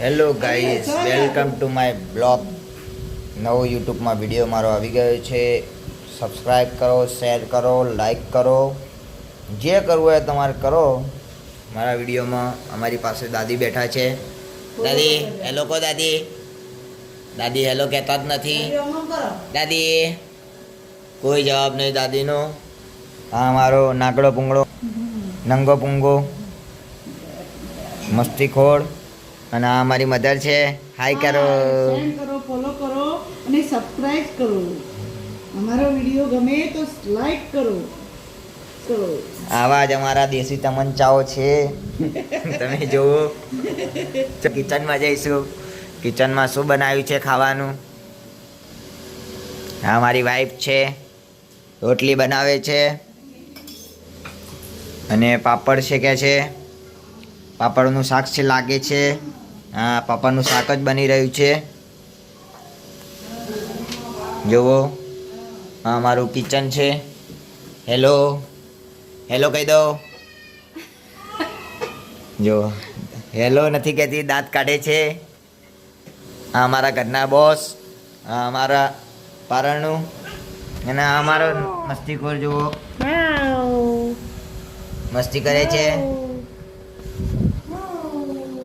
Hello guys, welcome to my blog. નવો યુટ્યુબમાં video મારો આવી ગયો છે. સબસ્ક્રાઈબ કરો, શેર કરો, લાઈક કરો, જે કરવું હોય તમારે કરો. મારા વિડીયોમાં અમારી પાસે દાદી બેઠા છે. દાદી હેલો કહો. દાદી દાદી હેલો કહેતા જ નથી. દાદી કોઈ જવાબ નહીં દાદીનો. આ મારો નાગડો પૂંગળો, નંગો પૂંગો, મસ્તીખોર. અને આ મારી મધર છે. હાય કરો, શેર કરો, ફોલો કરો અને સબસ્ક્રાઇબ કરો. અમારો વિડીયો ગમે તો લાઈક કરો. આવા જ અમારા દેશી તમંચાઓ છે. તમે જુઓ. કિચનમાં જઈશું. કિચનમાં શું બનાવ્યું છે ખાવાનું? આ મારી વાઈફ છે, રોટલી બનાવે છે અને પાપડ શેકે છે. પાપડનું શાક છે લાગે છે. હા, પાપડનું શાક જ બની રહ્યું છે. જુઓ, આ મારું કિચન છે. હેલો હેલો કહી દો. જો હેલો નથી કહેતી, દાંત કાઢે છે. આ અમારા ઘરના બોસ, આ અમારા પારણું અને આ અમારો મસ્તીખોર. જુઓ મસ્તી કરે છે.